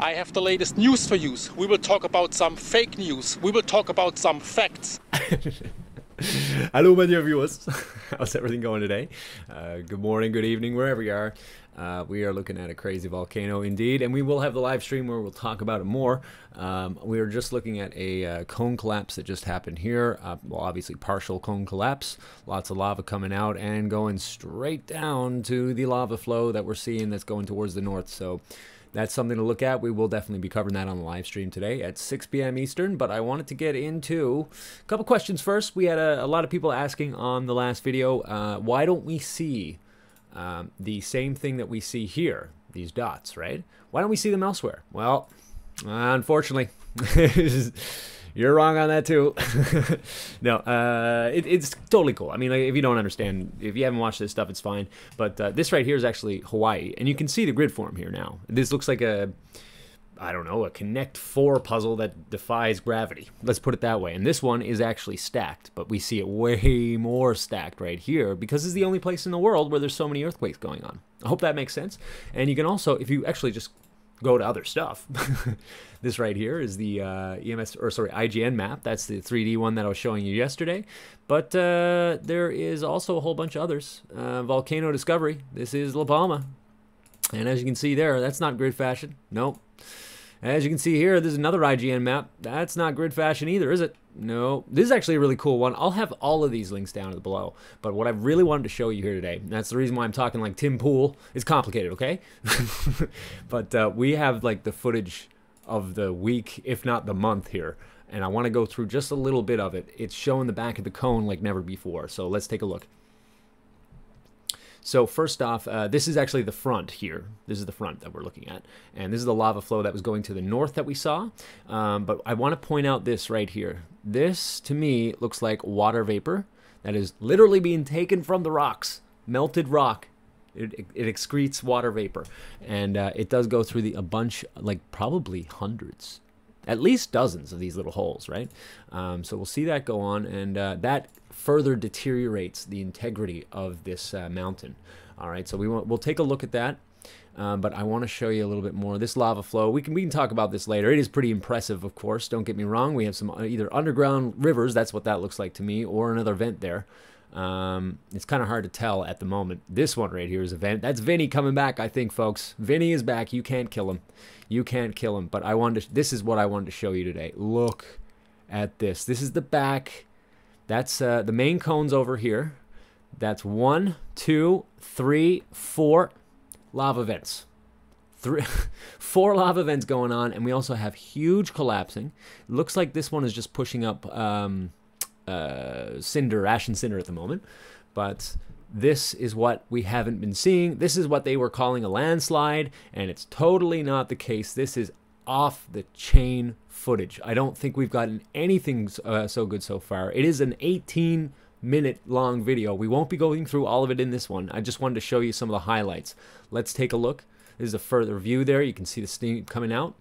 I have the latest news for you. We will talk about some fake news. We will talk about some facts. Hello, my dear viewers. How's everything going today? Good morning, good evening, wherever you are. We are looking at a crazy volcano indeed, and we will have the live stream where we'll talk about it more. We are just looking at a cone collapse that just happened here. Well, obviously partial cone collapse. Lots of lava coming out and going straight down to the lava flow that we're seeing that's going towards the north. So that's something to look at. We will definitely be covering that on the live stream today at 6 p.m. Eastern, but I wanted to get into a couple questions first. We had a lot of people asking on the last video, why don't we see the same thing that we see here, these dots, right? Why don't we see them elsewhere? Well, unfortunately, you're wrong on that too. No, it's totally cool. I mean, like, if you don't understand, if you haven't watched this stuff, it's fine. But this right here is actually Hawaii, and you can see the grid form here now. This looks like a, I don't know, a Connect 4 puzzle that defies gravity. Let's put it that way. And this one is actually stacked, but we see it way more stacked right here because it's the only place in the world where there's so many earthquakes going on. I hope that makes sense. And you can also, if you actually just go to other stuff, this right here is the IGN map. That's the 3D one that I was showing you yesterday. But there is also a whole bunch of others. VolcanoDiscovery. This is La Palma. And as you can see there, that's not grid fashion. Nope. As you can see here, there's another IGN map. That's not grid fashion either, is it? No. This is actually a really cool one. I'll have all of these links down below. But what I really wanted to show you here today, and that's the reason why I'm talking like Tim Pool, it's complicated, okay? But we have like the footage of the week, if not the month here. And I want to go through just a little bit of it. It's showing the back of the cone like never before. So let's take a look. So first off, this is actually the front here. This is the front that we're looking at. And this is the lava flow that was going to the north that we saw. But I want to point out this right here. This, to me, looks like water vapor that is literally being taken from the rocks. Melted rock. It excretes water vapor. And it does go through a bunch, like probably hundreds, at least dozens of these little holes, right? So we'll see that go on, and that further deteriorates the integrity of this mountain. All right, so we'll take a look at that, but I want to show you a little bit more. This lava flow, we can talk about this later. It is pretty impressive, of course. Don't get me wrong. We have some either underground rivers, that's what that looks like to me, or another vent there. It's kind of hard to tell at the moment. This one right here is a vent. That's Vinny coming back, I think, folks. Vinny is back. You can't kill him. You can't kill him. But this is what I wanted to show you today. Look at this. This is the back. That's the main cones over here. That's 1, 2, 3, 4 lava vents. 4 lava vents going on, and we also have huge collapsing. It looks like this one is just pushing up cinder, ash and cinder at the moment, but this is what we haven't been seeing. This is what they were calling a landslide, and it's totally not the case. This is off the chain footage. I don't think we've gotten anything so good so far. It is an 18-minute long video. We won't be going through all of it in this one. I just wanted to show you some of the highlights. Let's take a look. This is a further view there. You can see the steam coming out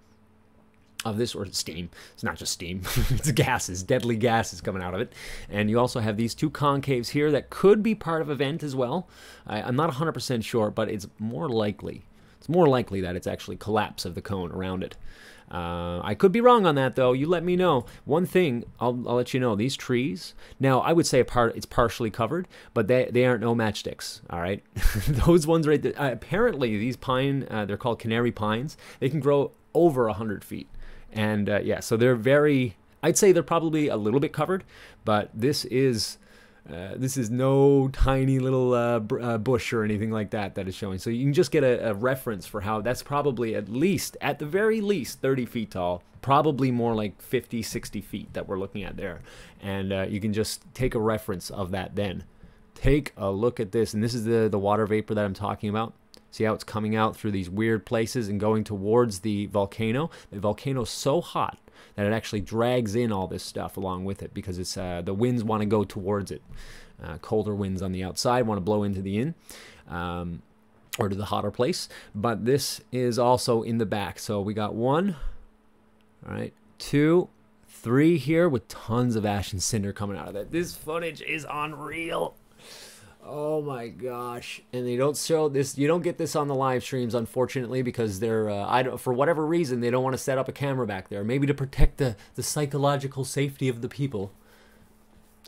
of this, or steam. It's not just steam. It's gases, deadly gases coming out of it. And you also have these 2 concaves here that could be part of a vent as well. I'm not 100% sure, but it's more likely. It's more likely that it's actually collapse of the cone around it. I could be wrong on that, though. You let me know. One thing, I'll let you know, these trees, now I would say it's partially covered, but they aren't no matchsticks, all right? Those ones right there, apparently these pine, they're called canary pines, they can grow over 100 feet. And yeah, so they're very, I'd say they're probably a little bit covered, but this is no tiny little bush or anything like that is showing. So you can just get a reference for how that's probably at the very least 30 feet tall, probably more like 50, 60 feet that we're looking at there. And you can just take a reference of that then. Take a look at this, and this is the water vapor that I'm talking about. See how it's coming out through these weird places and going towards the volcano? The volcano's so hot that it actually drags in all this stuff along with it because it's the winds want to go towards it. Colder winds on the outside want to blow into the in or to the hotter place. But this is also in the back. So we got 1, all right, 2, 3 here with tons of ash and cinder coming out of it. This footage is unreal. Oh my gosh. And they don't show this. You don't get this on the live streams, unfortunately, because they're, for whatever reason, they don't want to set up a camera back there. Maybe to protect the psychological safety of the people,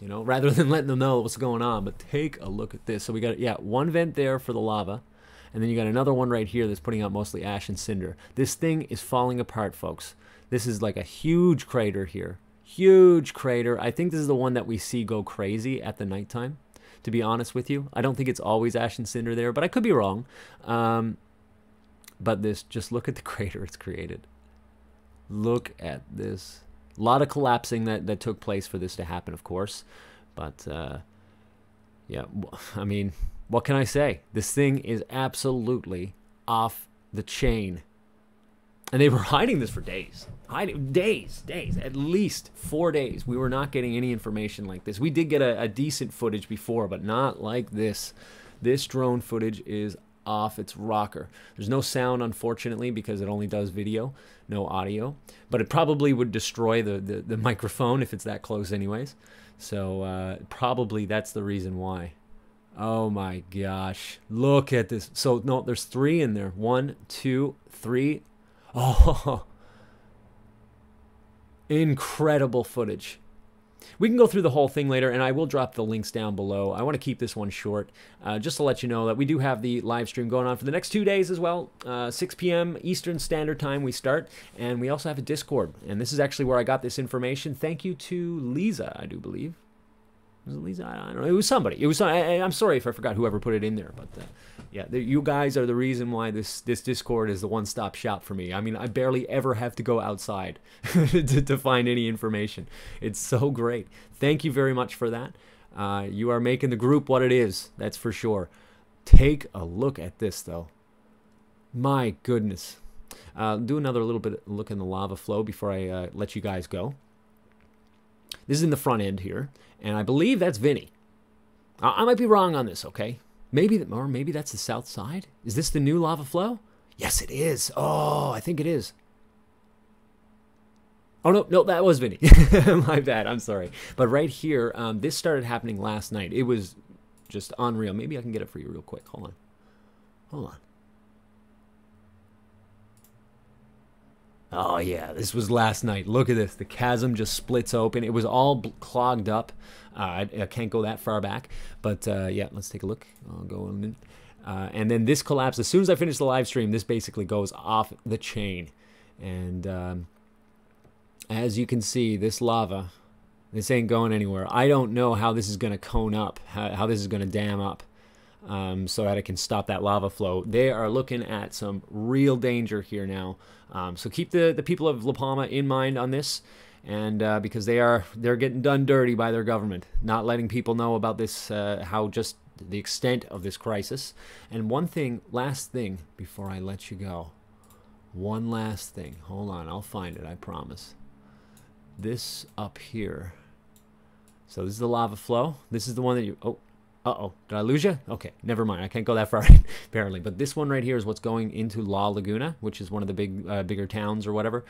you know, rather than letting them know what's going on. But take a look at this. So we got, yeah, one vent there for the lava. And then you got another one right here that's putting out mostly ash and cinder. This thing is falling apart, folks. This is like a huge crater here. Huge crater. I think this is the one that we see go crazy at the nighttime, to be honest with you. I don't think it's always ash and cinder there, but I could be wrong. But this, just look at the crater it's created. Look at this. A lot of collapsing that took place for this to happen, of course. But, yeah, I mean, what can I say? This thing is absolutely off the chain. And they were hiding this for days. Days, at least 4 days. We were not getting any information like this. We did get a decent footage before, but not like this. This drone footage is off its rocker. There's no sound, unfortunately, because it only does video, no audio. But it probably would destroy the microphone if it's that close anyways. So probably that's the reason why. Oh my gosh. Look at this. So, no, there's 3 in there. 1, 2, 3. Oh, incredible footage. We can go through the whole thing later, and I will drop the links down below. I want to keep this one short, just to let you know that we do have the live stream going on for the next 2 days as well. 6 p.m. Eastern Standard Time we start, and we also have a Discord. And this is actually where I got this information. Thank you to Lisa, I do believe. Was it Lisa? I don't know. It was somebody. It was. I'm sorry if I forgot whoever put it in there, but yeah, you guys are the reason why this Discord is the one-stop shop for me. I mean, I barely ever have to go outside to find any information. It's so great. Thank you very much for that. You are making the group what it is. That's for sure. Take a look at this, though. My goodness. Do another little bit look in the lava flow before I let you guys go. This is in the front end here, and I believe that's Vinny. I might be wrong on this, okay? Maybe, or maybe that's the south side. Is this the new lava flow? Yes, it is. Oh, I think it is. Oh, no, that was Vinny. My bad, I'm sorry. But right here, this started happening last night. It was just unreal. Maybe I can get it for you real quick. Hold on. Hold on. Oh, yeah, this was last night. Look at this. The chasm just splits open. It was all clogged up. I can't go that far back. But, yeah, let's take a look. I'll go in. And then this collapsed. As soon as I finish the live stream, this basically goes off the chain. And as you can see, this lava, this ain't going anywhere. I don't know how this is going to cone up, how this is going to dam up. So that it can stop that lava flow. They are looking at some real danger here now. So keep the people of La Palma in mind on this, and because they're getting done dirty by their government, not letting people know about this, how just the extent of this crisis. And one thing, last thing, before I let you go, one last thing. Hold on, I'll find it. I promise. This up here. So this is the lava flow. This is the one that you. Oh. Uh-oh, did I lose you? Okay, never mind. I can't go that far, apparently. But this one right here is what's going into La Laguna, which is one of the bigger towns or whatever.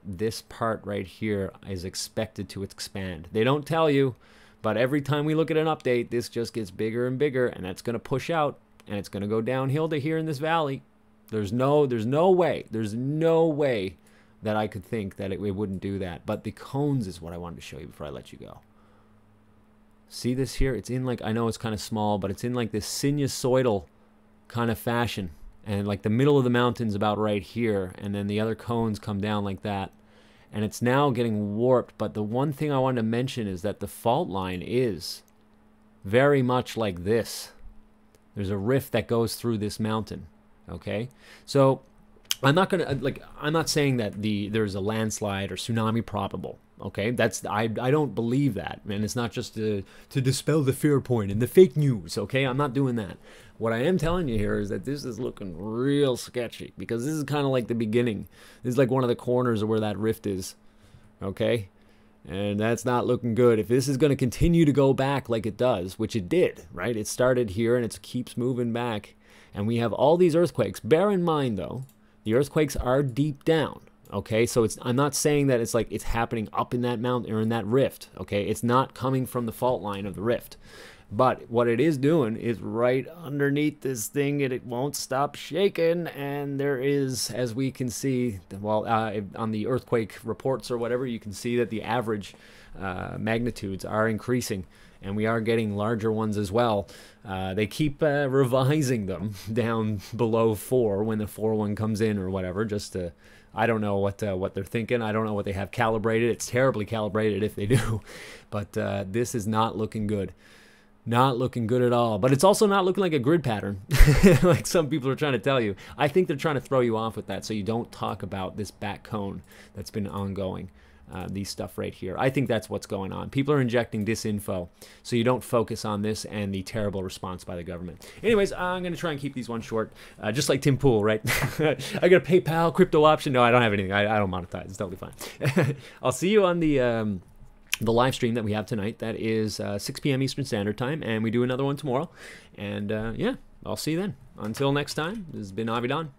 This part right here is expected to expand. They don't tell you, but every time we look at an update, this just gets bigger and bigger, and that's going to push out, and it's going to go downhill to here in this valley. There's no way that I could think that it wouldn't do that. But the cones is what I wanted to show you before I let you go. See this here? It's in like, I know it's kind of small, but it's in like this sinusoidal kind of fashion. And like the middle of the mountain's about right here. And then the other cones come down like that. And it's now getting warped. But the one thing I wanted to mention is that the fault line is very much like this. There's a rift that goes through this mountain. Okay? So I'm not gonna I'm not saying that there's a landslide or tsunami probable. Okay, I don't believe that, and it's not just to dispel the fear point and the fake news. Okay, I'm not doing that. What I am telling you here is that this is looking real sketchy, because this is kind of like the beginning. This is like one of the corners of where that rift is. Okay, and that's not looking good. If this is going to continue to go back like it does, which it did, right? It started here and it keeps moving back, and we have all these earthquakes. Bear in mind, though, the earthquakes are deep down. Okay, so I'm not saying that it's like it's happening up in that mountain or in that rift. Okay, it's not coming from the fault line of the rift. But what it is doing is right underneath this thing, and it won't stop shaking. And there is, as we can see, well, on the earthquake reports or whatever, you can see that the average magnitudes are increasing, and we are getting larger ones as well. They keep revising them down below 4 when the 4 one comes in or whatever, just to, I don't know what they're thinking. I don't know what they have calibrated. It's terribly calibrated if they do. But this is not looking good. Not looking good at all. But it's also not looking like a grid pattern, like some people are trying to tell you. I think they're trying to throw you off with that so you don't talk about this back cone that's been ongoing. These stuff right here. I think that's what's going on. People are injecting disinfo so you don't focus on this and the terrible response by the government. Anyways, I'm going to try and keep these ones short, just like Tim Pool, right? I got a PayPal crypto option. No, I don't have anything. I don't monetize. It's totally fine. I'll see you on the live stream that we have tonight. That is 6 p.m. Eastern Standard Time, and we do another one tomorrow. And yeah, I'll see you then. Until next time, this has been Avidan.